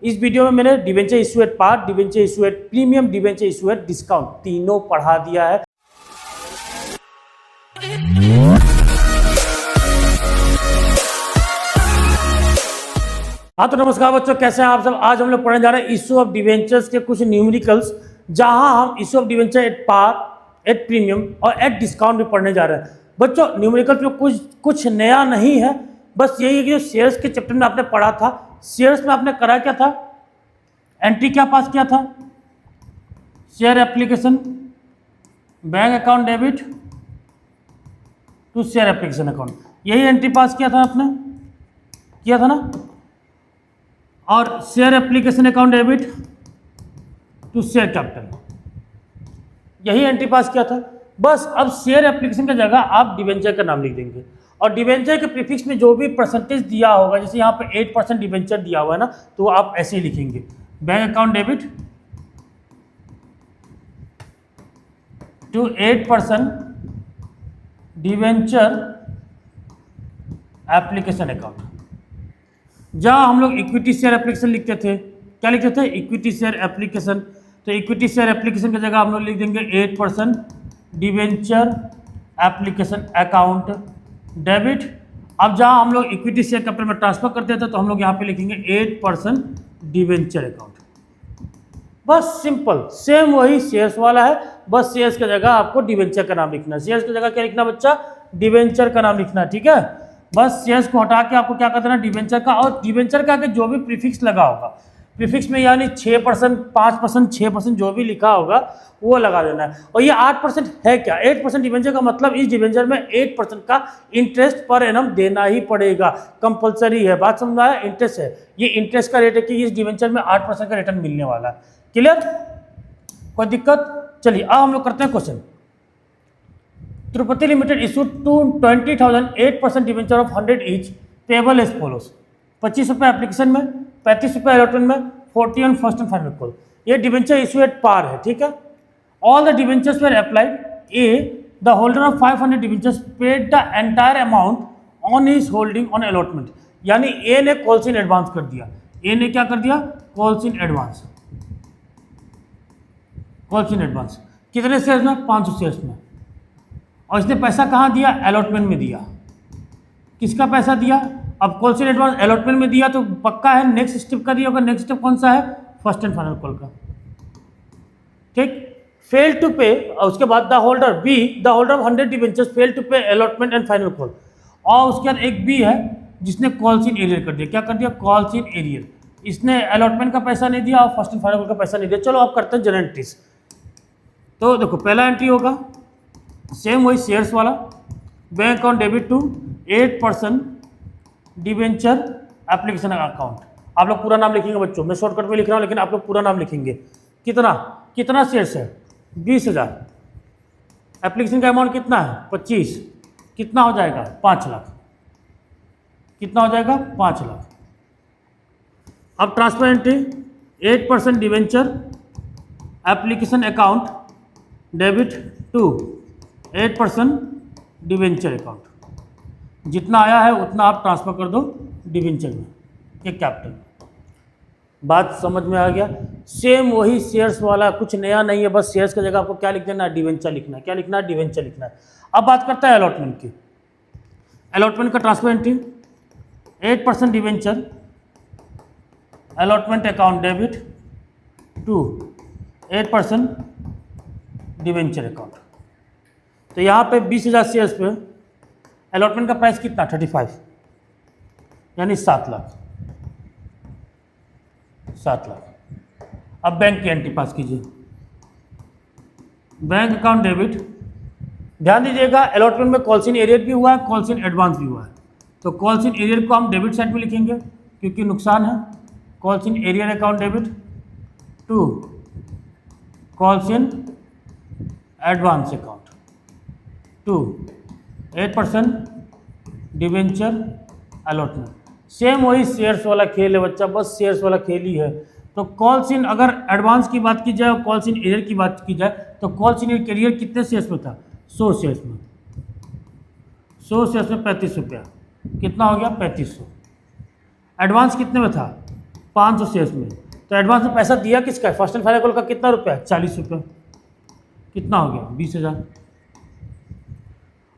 इस वीडियो में मैंने debenture issue at par, debenture issue at premium, debenture issue at discount तीनों पढ़ा दिया है। हाँ तो नमस्कार बच्चों, कैसे हैं आप सब। आज हम लोग पढ़ने जा रहे हैं इशू ऑफ डिवेंचर्स के कुछ न्यूमेरिकल्स, जहां हम issue of debenture at par, at premium और एट डिस्काउंट भी पढ़ने जा रहे हैं। बच्चों न्यूमेरिकल्स में कुछ नया नहीं है, बस यही है कि जो शेयर्स के चैप्टर में आपने पढ़ा था, शेयर्स में आपने करा क्या था, एंट्री क्या पास किया था, share application, bank account debit to share application account, यही एंट्री पास किया था आपने, किया था ना। और share application account debit to share capital, यही एंट्री पास किया था। बस अब शेयर एप्लीकेशन की जगह आप डिवेंचर का नाम लिख देंगे, और डिवेंचर के प्रीफिक्स में जो भी परसेंटेज दिया होगा, जैसे यहाँ पे 8% डिवेंचर दिया हुआ है ना, तो आप ऐसे ही लिखेंगे, bank account debit to 8% debenture application account. जहाँ हम लोग इक्विटी शेयर एप्लीकेशन लिखते थे, क्या लिखते थे, इक्विटी शेयर एप्लीकेशन, तो इक्विटी शेयर एप्लीकेशन की जगह हम लोग लिख देंगे 8% डिवेंचर एप्लीकेशन अकाउंट डेबिट। अब जहाँ हम लोग इक्विटी शेयर कैपिटल में ट्रांसफर करते थे, तो हम लोग यहाँ पे लिखेंगे 8% डिवेंचर अकाउंट। बस सिंपल, सेम वही शेयर्स वाला है, बस शेयर्स की जगह आपको डिवेंचर का नाम लिखना है। शेयर्स की जगह क्या लिखना बच्चा, डिवेंचर का नाम लिखना है, ठीक है। बस शेयर्स को हटा के आपको क्या कर देना, डिवेंचर का, और डिवेंचर का आगे जो भी प्रीफिक्स लगा होगा, प्रीफिक्स में यानी 6%, 5%, 6% जो भी लिखा होगा वो लगा देना है। और ये 8% है क्या, 8% डिवेंचर का मतलब इस डिवेंचर में 8% का इंटरेस्ट पर एनम देना ही पड़ेगा, कंपलसरी है। बात समझ में आया, इंटरेस्ट है, ये इंटरेस्ट का रेट है कि इस डिवेंचर में 8% का रिटर्न मिलने वाला है। क्लियर, कोई दिक्कत। चलिए अब हम लोग करते हैं question. Tirupati limited issue to 20,000 8% debenture of 100 each, payable as follows. 25 रुपये एप्लीकेशन में, 35 रुपये अलॉटमेंट में, 40 on first and final call. ये डिवेंचर इशू एट पार है, ठीक है। All the debentures were applied. A, the holder of 500 debentures paid the entire amount on his holding on allotment. यानी A ने calls in advance कर दिया, ए ने क्या कर दिया, calls in advance, calls in advance. कितने शेयर्स में, 500 शेयर्स में। और इसने पैसा कहाँ दिया, अलॉटमेंट में दिया। किसका पैसा दिया, अब कॉल्स इन एडवांस अलॉटमेंट में दिया तो पक्का है नेक्स्ट स्टेप का दिया होगा। नेक्स्ट स्टेप कौन सा है, फर्स्ट एंड फाइनल कॉल का, ठीक। फेल टू पे, और उसके बाद the holder B, the holder of 100 debentures fail to pay allotment and final call. और उसके बाद एक बी है जिसने कॉल्स इन एरियर कर दिया, क्या कर दिया, कॉल्स इन एरियर। इसने अलॉटमेंट का पैसा नहीं दिया और फर्स्ट एंड फाइनल कॉल का पैसा नहीं दिया। चलो अब करते हैं जनरल एंट्रीज। तो देखो पहला एंट्री होगा सेम वही शेयर्स वाला, bank account debit to 8% debenture application account. आप लोग पूरा नाम लिखेंगे बच्चों, मैं शॉर्टकट में लिख रहा हूँ लेकिन आप लोग पूरा नाम लिखेंगे। कितना कितना शेयर्स है, 20,000। एप्लीकेशन का अमाउंट कितना है, 25, कितना हो जाएगा, 5 लाख। कितना हो जाएगा, 5 लाख। अब transfer entry 8% debenture application account debit to 8% debenture account. जितना आया है उतना आप ट्रांसफर कर दो डिवेंचर में, ये कैपिटल। बात समझ में आ गया। सेम वही शेयर्स वाला, कुछ नया नहीं है, बस शेयर्स की जगह आपको क्या लिख देना है, डिवेंचर लिखना है। क्या लिखना है, डिवेंचर लिखना है। अब बात करता है अलॉटमेंट की। अलॉटमेंट का transfer entry 8% debenture allotment account debit to 8% debenture account. तो यहाँ पे 20,000 शेयर्स पे अलॉटमेंट का प्राइस कितना, 35, यानी 7 लाख, 7 लाख। अब बैंक की एंट्री पास कीजिए, बैंक अकाउंट डेबिट। ध्यान दीजिएगा अलॉटमेंट में कॉल्स इन एरियर भी हुआ है, कॉल्स इन एडवांस भी हुआ है। तो कॉल्स इन एरियर को हम डेबिट साइड में लिखेंगे क्योंकि नुकसान है। Calls in arrear account debit to calls in advance account to 8% debenture allotment. Same वही शेयर्स वाला खेल है बच्चा, बस शेयर्स वाला खेल ही है। तो कॉल्स इन, अगर एडवांस की बात की जाए और कॉल्स इन एरियर की बात की जाए, तो कॉल्स इन एरियर कितने शेयर्स में था, 100 शेयर्स में। 100 शेयर्स में 35 रुपया, कितना हो गया, 3500। एडवांस कितने में था, 500 शेयर्स में। तो एडवांस में पैसा दिया किसका है? फर्स्ट एंड फाइनल कॉल का कितना रुपया है? 40 रुपये। कितना हो गया? 20,000।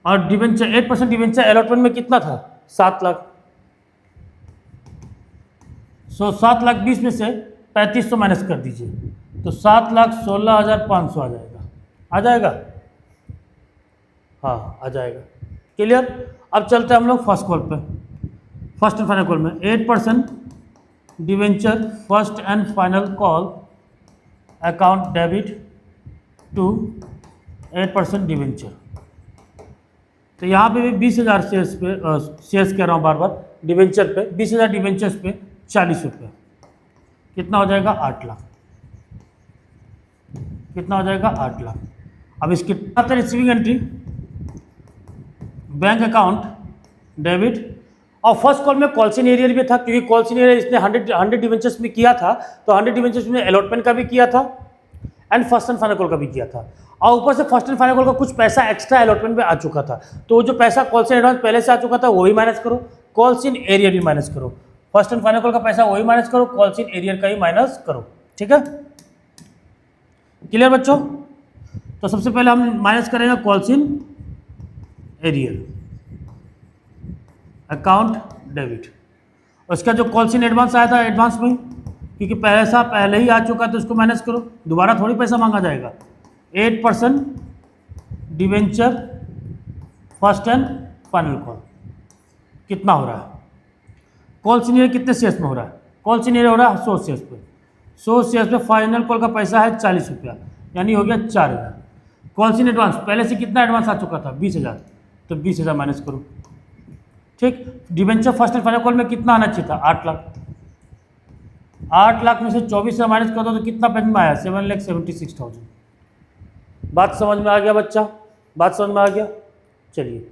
और डिवेंचर 8% डिवेंचर अलॉटमेंट में कितना था? 7 लाख। 7 लाख 20 में से 3500 माइनस कर दीजिए, तो 7,16,500 आ जाएगा। आ जाएगा? हाँ आ जाएगा। क्लियर? अब चलते हैं हम लोग फर्स्ट कॉल पे, फर्स्ट एंड फाइनल कॉल में 8% debenture first and final call account debit to 8% debenture. तो यहाँ पे भी 20,000 शेयर्स पे शेयर्स कह रहा हूँ बार बार, डिवेंचर पे 20,000 डिवेंचर्स पे 40 रुपये, कितना हो जाएगा? 8 लाख। कितना हो जाएगा? 8 लाख। अब इसके बाद receiving entry, bank account debit, और फर्स्ट कॉल में कॉल्सन एरियर भी था, क्योंकि कॉल्सन एरियर इसने 100 डिवेंचर्स में किया था, तो 100 डिवेंचर्स में अलॉटमेंट का भी किया था and first and final call का भी किया था, और ऊपर से फर्स्ट एंड फाइनल कॉल का कुछ पैसा एक्स्ट्रा अलॉटमेंट में आ चुका था। तो जो पैसा कॉल्सन एडवांस पहले से आ चुका था वो भी माइनस करो, कॉल्सन एरियर भी माइनस करो, फर्स्ट एंड फाइनल कॉल का पैसा वही माइनस करो, कॉल्सन एरियर का ही माइनस करो। ठीक है? क्लियर बच्चों? तो सबसे पहले हम माइनस करेंगे कॉल्सन एरियर अकाउंट डेबिट। उसका जो कॉल्सन एडवांस आया था एडवांस में, क्योंकि पैसा पहले ही आ चुका है तो उसको माइनस करो, दोबारा थोड़ी पैसा मांगा जाएगा। 8% debenture first and final call कितना हो रहा है? कॉल्सन एरियर कितने शेयर्स में हो रहा है? कॉल्सन एरियर हो रहा है 100 शेयर्स पे। 100 शेयर्स पे फाइनल कॉल का पैसा है 40 रुपया, यानी हो गया 4,000। कॉल्सन एडवांस पहले से कितना एडवांस आ चुका था? 20,000, तो 20,000 माइनस करो। ठीक? Debenture first and final call में कितना आना चाहिए था? 8 लाख। 8 लाख में से 24,000 माइनस कर दो तो कितना पेज में आया? 7,76,000। बात समझ में आ गया बच्चा? बात समझ में आ गया? चलिए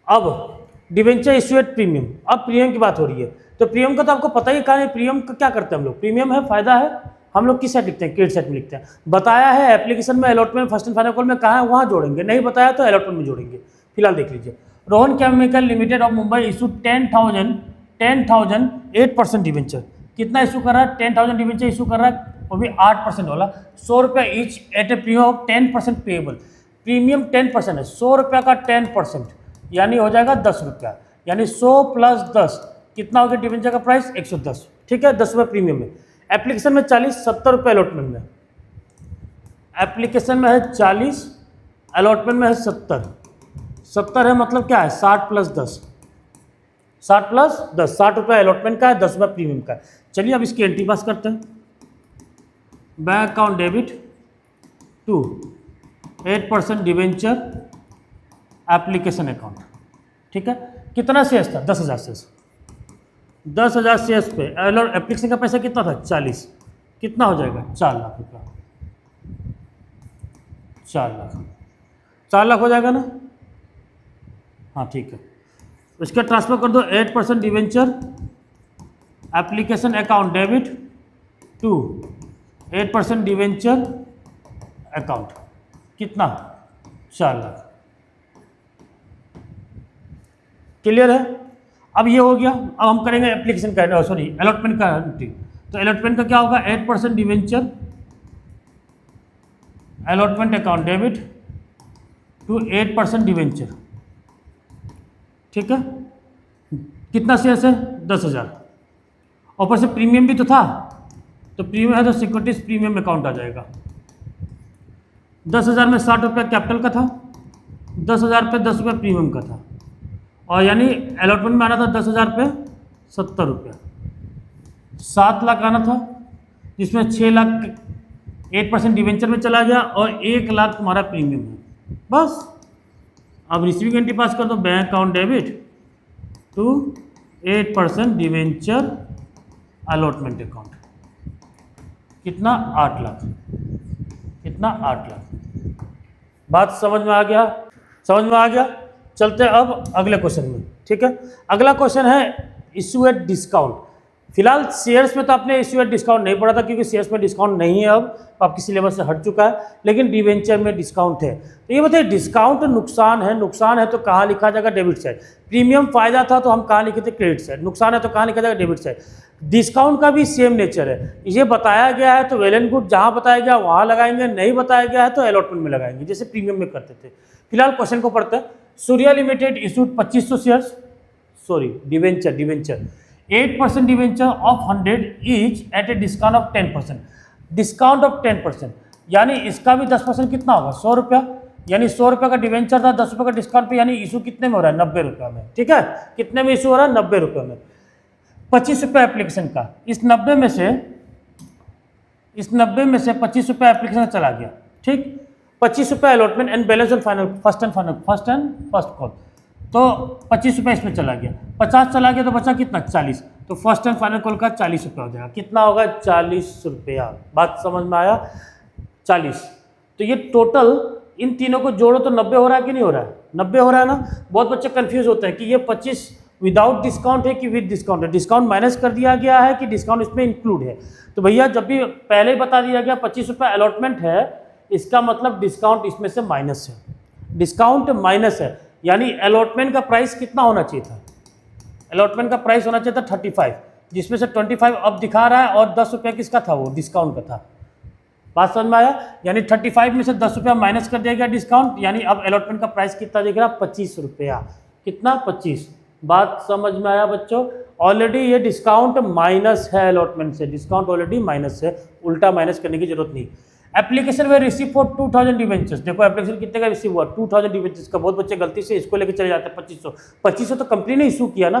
अब डिवेंचर इश्यू एट प्रीमियम। अब प्रीमियम की बात हो रही है, तो प्रीमियम का तो आपको पता ही कहा है। प्रीमियम का क्या करते हैं हम लोग? प्रीमियम है, फायदा है, हम लोग किस सेट लिखते हैं? क्रेडिट सेट में लिखते हैं। बताया है एप्लीकेशन में allotment first and final call में कहाँ है वहाँ जोड़ेंगे, नहीं बताया तो अलॉटमेंट में जोड़ेंगे। फिलहाल देख लीजिए, Rohan chemical limited of Mumbai issue 10,000 8% debenture. कितना इशू कर रहा है? 10,000 डिवेंचर इशू कर रहा है, वो भी 8% वाला, 100 रुपये each eight A premium of 10% payable. Premium 10% है, 100 रुपये का 10% यानी हो जाएगा 10 रुपया, यानी 100 + 10 कितना हो गया? डिवेंचर का प्राइस 110। ठीक है? 10 रुपये प्रीमियम में। एप्लीकेशन में 40, 70 रुपये अलॉटमेंट में। एप्लीकेशन में है 40, अलॉटमेंट में है 70। 70 है मतलब क्या है? 60 + 10, 60 + 10, 60 रुपये अलॉटमेंट का है, 10 रुपये प्रीमियम का है। चलिए अब इसकी एंट्री पास करते हैं। Bank account debit to 8% debenture application account. ठीक है? कितना शेयर्स था? 10,000 शेयर्स। 10,000 शेयर्स पे एप्लीकेशन का पैसा कितना था? 40। कितना हो जाएगा? 4 लाख रुपया। 4 लाख हो जाएगा ना? हाँ ठीक है। इसका ट्रांसफर कर दो 8% debenture application account debit to 8% debenture account. कितना? 4 लाख। क्लियर है? अब ये हो गया। अब हम करेंगे एप्लीकेशन का, सॉरी अलॉटमेंट का एंट्री। तो अलॉटमेंट का क्या होगा? 8% debenture allotment account debit to 8% debenture. ठीक है? कितना शेयर्स है? 10,000। ऊपर से प्रीमियम भी तो था, तो प्रीमियम है तो सिक्योरिटीज प्रीमियम अकाउंट आ जाएगा। 10,000 में 60 रुपये कैपिटल का था, 10,000 पे 10 रुपये प्रीमियम का था, और यानी अलॉटमेंट में आना था 10,000 पे 70 रुपया। 7 लाख आना था, जिसमें 6 लाख 8% डिवेंचर में चला गया और 1 लाख तुम्हारा प्रीमियम है। बस अब रिसीविंग एंट्री पास कर दो, bank account debit to 8% debenture allotment account. कितना? 8 लाख। कितना? 8 लाख। बात समझ में आ गया? समझ में आ गया? चलते हैं अब अगले क्वेश्चन में। ठीक है? अगला क्वेश्चन है इश्यू एट डिस्काउंट। फिलहाल शेयर्स में तो आपने इश्यू एट डिस्काउंट नहीं पढ़ा था, क्योंकि शेयर्स में डिस्काउंट नहीं है, अब आपकी सिलेबस से हट चुका है, लेकिन डिवेंचर में डिस्काउंट है। तो ये बताइए डिस्काउंट नुकसान है, नुकसान है तो कहाँ लिखा जाएगा? Debit side. प्रीमियम फायदा था तो हम कहाँ लिखे थे? Credit side. नुकसान है तो कहाँ लिखा जाएगा? Debit side. डिस्काउंट का भी सेम नेचर है, ये बताया गया है तो वेल एंड गुड, जहाँ बताया गया वहाँ लगाएंगे, नहीं बताया गया है तो अलॉटमेंट में लगाएंगे, जैसे प्रीमियम में करते थे। फिलहाल क्वेश्चन को पढ़ते हैं। Surya limited issued 2500 shares, sorry debenture 8% debenture of 100 each eight a discount of 10%, discount of 10%, यानी इसका भी 10% कितना होगा 100 रुपया, यानी 100 रुपये का डिवेंचर था, 10 रुपये का डिस्काउंट पे, यानी इशू कितने में हो रहा है 90 रुपये में। ठीक है, कितने में इशू हो रहा है 90 रुपये में। 25 रुपये एप्लीकेशन का, इस 90 में से 25 रुपये एप्लीकेशन चला गया। ठीक, 25 रुपये allotment and balance on final first and first call, तो 25 रुपये इसमें चला गया, 50 चला गया तो बचा कितना 40, तो फर्स्ट एंड फाइनल कॉल का 40 रुपया हो जाएगा। कितना होगा 40 रुपया, बात समझ में आया 40। तो ये टोटल इन तीनों को जोड़ो तो 90 हो रहा है कि नहीं हो रहा है, 90 हो रहा है ना। बहुत बच्चे कंफ्यूज होते हैं कि ये 25 विदाउट डिस्काउंट है कि विद डिस्काउंट है, डिस्काउंट माइनस कर दिया गया है कि डिस्काउंट इसमें इंक्लूड है। तो भैया जब भी पहले ही बता दिया गया 25 रुपये अलॉटमेंट है, इसका मतलब डिस्काउंट इसमें से माइनस है, डिस्काउंट माइनस है, यानी अलॉटमेंट का प्राइस कितना होना चाहिए था, अलॉटमेंट का प्राइस होना चाहिए था 35, जिसमें से 25 अब दिखा रहा है और 10 रुपया किसका था, वो डिस्काउंट का था। बात समझ में आया, यानी 35 में से 10 रुपया माइनस कर दिया गया डिस्काउंट, यानी अब अलॉटमेंट का प्राइस कितना दिख रहा 25 रुपया, कितना 25। बात समझ में आया बच्चों, ऑलरेडी ये डिस्काउंट माइनस है अलॉटमेंट से, डिस्काउंट ऑलरेडी माइनस है, उल्टा माइनस करने की जरूरत नहीं। Application way receive for 2000 debentures, देखो एप्लीकेशन कितने का रिसीव हुआ 2000 डिवेंचर्स का। बहुत बच्चे गलती से इसको लेकर चले जाते हैं 2500 तो कंपनी ने इशू किया ना,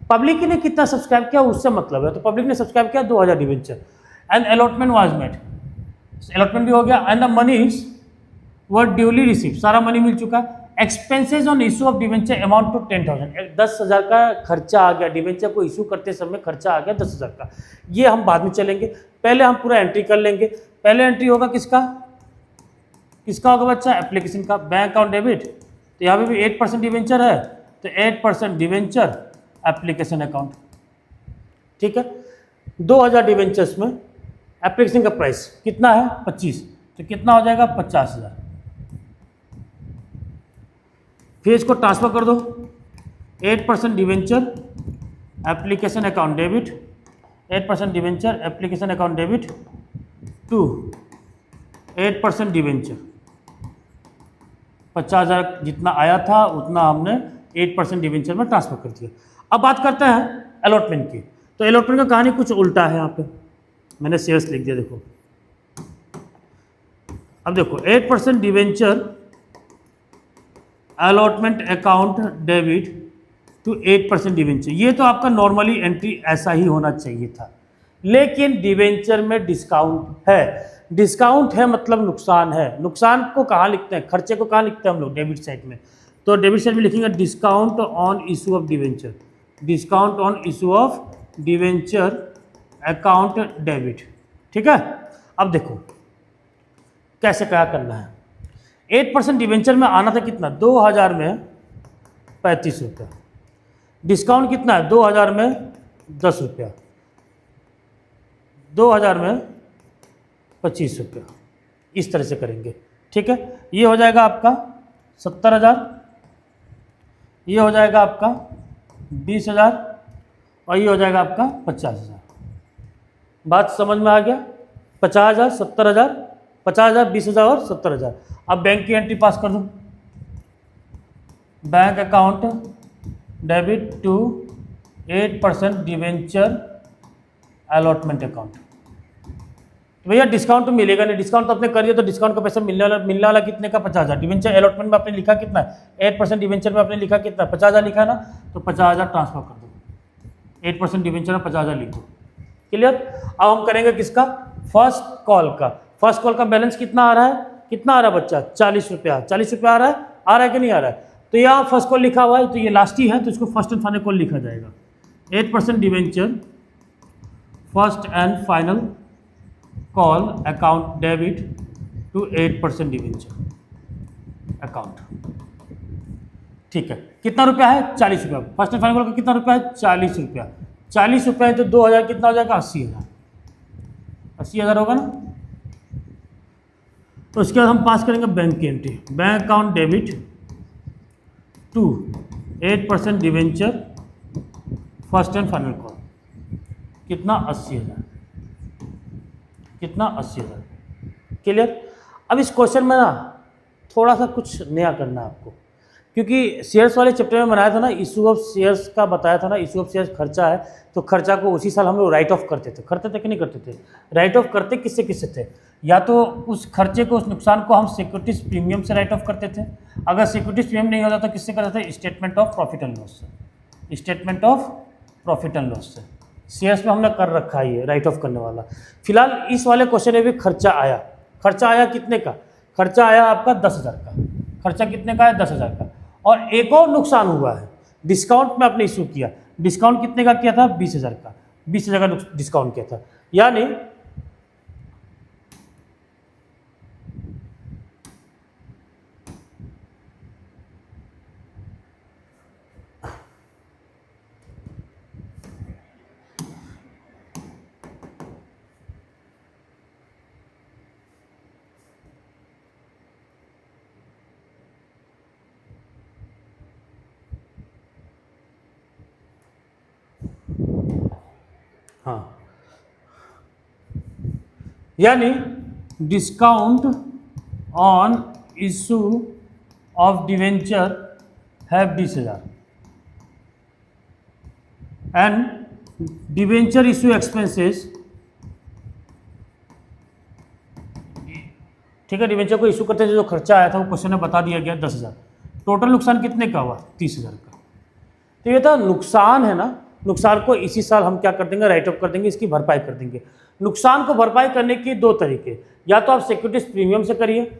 पब्लिक ने कितना सब्सक्राइब किया उससे मतलब है, तो पब्लिक ने सब्सक्राइब किया 2000 debenture and allotment was made, allotment भी हो गया and the monies were duly received, सारा मनी मिल चुका। Expenses on issue of debenture amount to 10,000, 10,000 का खर्चा आ गया, डिवेंचर को इशू करते समय खर्चा आ गया 10,000 का। ये हम बाद में चलेंगे, पहले हम पूरा एंट्री कर लेंगे। पहले एंट्री होगा किसका, किसका होगा बच्चा, एप्लीकेशन का। बैंक अकाउंट डेबिट, तो यहाँ पे भी 8% डिवेंचर है, तो 8% डिवेंचर एप्लीकेशन अकाउंट। ठीक है, 2000 डिवेंचर्स में एप्लीकेशन का प्राइस कितना है 25, तो कितना हो जाएगा 50,000। फिर इसको ट्रांसफर कर दो, 8% debenture application account debit, 8% debenture application account debit to 8% debenture, 50,000 जितना आया था उतना हमने 8% डिवेंचर में ट्रांसफर कर दिया। अब बात करते हैं अलॉटमेंट की, तो अलॉटमेंट का कहानी कुछ उल्टा है, यहाँ पे मैंने शेयर्स लिख दिया, देखो। अब देखो 8% debenture allotment account debit to 8% debenture, ये तो आपका नॉर्मली एंट्री ऐसा ही होना चाहिए था, लेकिन डिवेंचर में डिस्काउंट है, डिस्काउंट है मतलब नुकसान है। नुकसान को कहाँ लिखते हैं, खर्चे को कहाँ लिखते हैं हम लोग, डेबिट साइड में। तो डेबिट साइड में लिखेंगे discount on issue of debenture, discount on issue of debenture account debit. ठीक है, अब देखो कैसे क्या करना है। 8% डिवेंचर में आना था कितना 2000 में 35 रुपया, डिस्काउंट कितना है 2000 में 10 रुपया, 2000 में 25 रुपया, इस तरह से करेंगे। ठीक है, ये हो जाएगा आपका 70,000, ये हो जाएगा आपका 20,000 और ये हो जाएगा आपका 50,000। बात समझ में आ गया, 50,000 70,000 50,000 20,000 और 70,000। अब बैंक की एंट्री पास कर दूँ, bank account debit to 8% debenture allotment account. तो भैया डिस्काउंट तो मिलेगा नहीं, डिस्काउंट तो आपने कर दिया, तो डिस्काउंट का पैसा मिलने वाला कितने का 50,000। डिवेंचर अलॉटमेंट में आपने लिखा कितना है 8% डिवेंचर में आपने लिखा कितना 50,000 लिखा ना, तो 50,000 ट्रांसफर कर दो, 8% डिवेंचर में 50,000 लिख दो। क्लियर। अब हम करेंगे किसका, फर्स्ट कॉल का। फर्स्ट कॉल का बैलेंस कितना आ रहा है, कितना आ रहा है बच्चा 40 रुपया, 40 रुपया आ रहा है कि नहीं आ रहा है। तो यहाँ फर्स्ट कॉल लिखा हुआ है, तो ये लास्ट ही है, तो इसको फर्स्ट एंड फाइनल कॉल लिखा जाएगा। 8% debenture first and final call account debit to 8% debenture account. ठीक है, कितना रुपया है 40 रुपया। फर्स्ट एंड फाइनल कॉल का कितना रुपया है 40 रुपया, 40 रुपये है तो 2000 कितना हो जाएगा 80,000, 80,000 होगा ना। तो उसके बाद हम पास करेंगे बैंक की entry, bank account debit to 8% debenture first and final call, कितना 80,000, कितना 80,000। क्लियर। अब इस क्वेश्चन में ना थोड़ा सा कुछ नया करना है आपको, क्योंकि शेयर्स वाले चैप्टर में बनाया था ना, इशू ऑफ शेयर्स का बताया था ना, इशू ऑफ शेयर्स खर्चा है, तो खर्चा को उसी साल हम लोग राइट ऑफ करते थे कि नहीं करते थे? राइट ऑफ करते किससे किससे थे? या तो उस खर्चे को, उस नुकसान को हम सिक्योरिटीज प्रीमियम से राइट ऑफ करते थे, अगर सिक्योरिटीज प्रीमियम नहीं होता तो किससे करते थे? Statement of profit and loss से, statement of profit and loss से। शेयर्स में हमने कर रखा है ये राइट ऑफ करने वाला। फिलहाल इस वाले क्वेश्चन में भी खर्चा आया, खर्चा आया कितने का? खर्चा आया आपका 10,000 का। खर्चा कितने का है? 10,000 का। और एक और नुकसान हुआ है, डिस्काउंट में आपने इशू किया, डिस्काउंट कितने का किया था? 20,000 का, 20,000 का डिस्काउंट किया था। यानी हाँ, यानी discount on issue of debenture है 20,000 एंड डिवेंचर इशू एक्सपेंसेस, ठीक है, डिवेंचर को इशू करते जो खर्चा आया था वो क्वेश्चन में बता दिया गया 10,000। टोटल नुकसान कितने का हुआ? 30,000 का। तो ये था नुकसान है ना, नुकसान को इसी साल हम क्या कर देंगे? राइट ऑफ कर देंगे, इसकी भरपाई कर देंगे। नुकसान को भरपाई करने के दो तरीके, या तो आप सिक्योरिटीज प्रीमियम से करिए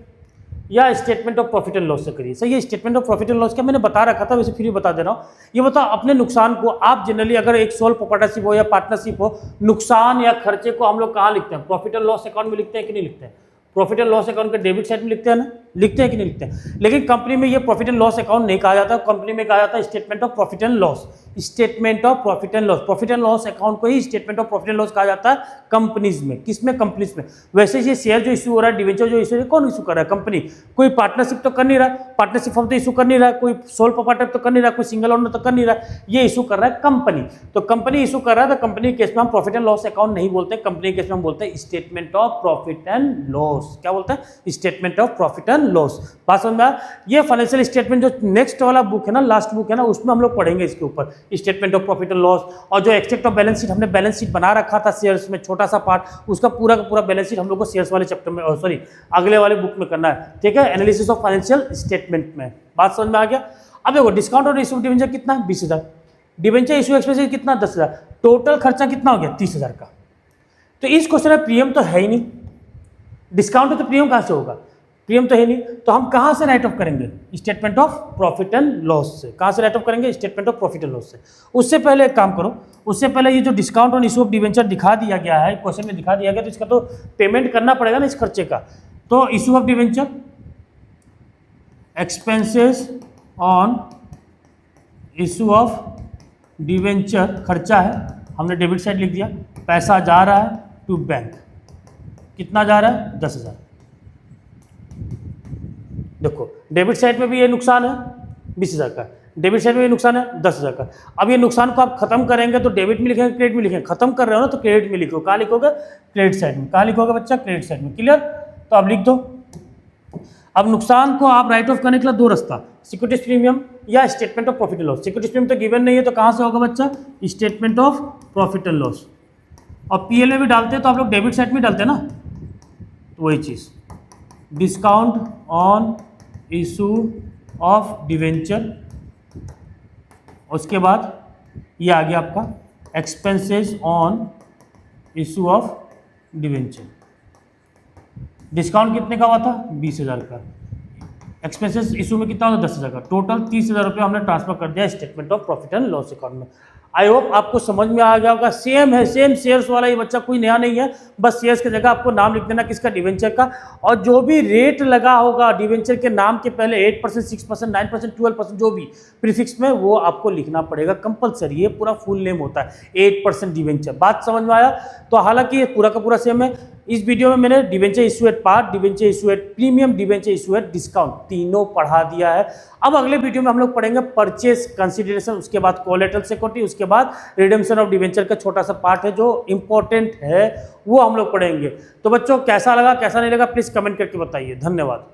या statement of profit and loss से करिए। सही है, statement of profit and loss क्या मैंने बता रखा था, वैसे फिर भी बता दे रहा हूँ। ये बताओ, अपने नुकसान को आप जनरली अगर एक सोल प्रोप्राइटरशिप हो या पार्टनरशिप हो, नुकसान या खर्चे को हम लोग कहाँ लिखते हैं? प्रॉफिट एंड लॉस अकाउंट में लिखते हैं कि नहीं लिखते हैं? प्रॉफिट एंड लॉस अकाउंट के डेबिट साइड में लिखते हैं ना, लिखते हैं कि नहीं लिखते हैं? लेकिन कंपनी में ये प्रॉफिट एंड लॉस अकाउंट नहीं कहा जाता, कंपनी में कहा जाता है statement of profit and loss, statement of profit and loss. Profit and loss account को ही statement of profit and loss कहा जाता है कंपनीज में। किसमें? कंपनीज में। वैसे ये शेयर जो इशू हो रहा है, डिवेंचर जो इशू है, कौन इशू कर रहा है? कंपनी। कोई पार्टनरशिप तो कर नहीं रहा, पार्टनरशिप फॉर्म तो इशू कर नहीं रहा, कोई सोल प्रोप्राइटर तो कर नहीं रहा, कोई सिंगल ओनर तो कर नहीं रहा, ये इशू कर रहा है कंपनी। तो कंपनी इशू कर रहा है, तो कंपनी के केस में हम प्रॉफिट एंड लॉस अकाउंट नहीं बोलते, कंपनी के केस में हम बोलते हैं statement of profit and loss. क्या बोलते हैं? Statement of profit and loss. बात समझ में आया? ये फाइनेंशियल स्टेटमेंट जो नेक्स्ट वाला बुक है ना, लास्ट बुक है ना, उसमें हम लोग पढ़ेंगे इसके ऊपर, statement of profit and loss. और जो एक्सट्रैक्ट ऑफ बैलेंस शीट हमने बैलेंस शीट बना रखा था शेयर्स में, छोटा सा पार्ट, उसका पूरा का पूरा बैलेंस शीट हम लोग को शेयर्स वाले चैप्टर में, सॉरी अगले वाले बुक में करना है। ठीक है, एनालिसिस ऑफ फाइनेंशियल स्टेटमेंट में। बात समझ में आ गया? अब देखो, डिस्काउंट और इशू डिवेंचर कितना? 20,000। डिवेंचर इशू एक्सपेंसेस कितना? 10,000। टोटल खर्चा कितना हो गया? 30,000 का। तो इस क्वेश्चन में प्रीमियम तो है ही नहीं, डिस्काउंट है तो प्रीमियम कहाँ से होगा? प्रीमियम तो है नहीं, तो हम कहाँ से राइट ऑफ करेंगे? Statement of profit and loss से। कहाँ से राइट ऑफ करेंगे? Statement of profit and loss से। उससे पहले एक काम करो, उससे पहले ये जो discount on issue of debenture दिखा दिया गया है, क्वेश्चन में दिखा दिया गया, तो इसका तो पेमेंट करना पड़ेगा ना इस खर्चे का। तो issue of debenture, expenses on issue of debenture खर्चा है, हमने डेबिट साइड लिख दिया। पैसा जा रहा है टू बैंक, कितना जा रहा है? 10,000। देखो, डेबिट साइड में भी ये नुकसान है 20,000 का, डेबिट साइड में भी नुकसान है 10,000 का। अब ये नुकसान को आप खत्म करेंगे तो डेबिट में लिखेंगे, क्रेडिट में लिखेंगे। खत्म कर रहे हो ना तो क्रेडिट में लिखो। कहाँ लिखोगे? क्रेडिट साइड में। कहाँ लिखोगे बच्चा? क्रेडिट साइड में। क्लियर? तो अब लिख दो। अब नुकसान को आप राइट ऑफ करने के लिए दो रास्ता, सिक्योरिटीज प्रीमियम या statement of profit and loss. Securities premium तो गिवन नहीं है, तो कहाँ से होगा बच्चा? Statement of profit and loss. और पीएल में भी डालते हैं तो आप लोग डेबिट साइड में डालते हैं ना, तो वही चीज़, discount on issue of debenture. उसके बाद ये आ गया आपका expenses on issue of debenture. Discount कितने का हुआ था? 20,000 का। एक्सपेंसेस इशू में कितना होता? 10,000 का। टोटल 30,000 रुपये हमने ट्रांसफर कर दिया statement of profit and loss account में। आई होप आपको समझ में आ गया होगा। सेम है, सेम शेयर्स वाला ये बच्चा, कोई नया नहीं है। बस शेयर्स की जगह आपको नाम लिख देना किसका? डिवेंचर का। और जो भी रेट लगा होगा डिवेंचर के नाम के पहले 8%, 6%, 9%, 12%, जो भी प्रीफिक्स में, वो आपको लिखना पड़ेगा कंपलसरी। ये पूरा फुल नेम होता है 8% डिवेंचर। बात समझ में आया? तो हालांकि ये पूरा का पूरा सेम है। इस वीडियो में मैंने debenture issue eight part, debenture issue at premium, debenture issue at discount, तीनों पढ़ा दिया है। अब अगले वीडियो में हम लोग पढ़ेंगे परचेस कंसिडरेशन, उसके बाद कोलेटरल सिक्योरिटी, उसके उसके बाद रिडेम्पशन ऑफ डिवेंचर का छोटा सा पार्ट है जो इंपॉर्टेंट है, वो हम लोग पढ़ेंगे। तो बच्चों कैसा लगा कैसा नहीं लगा प्लीज़ कमेंट करके बताइए। धन्यवाद।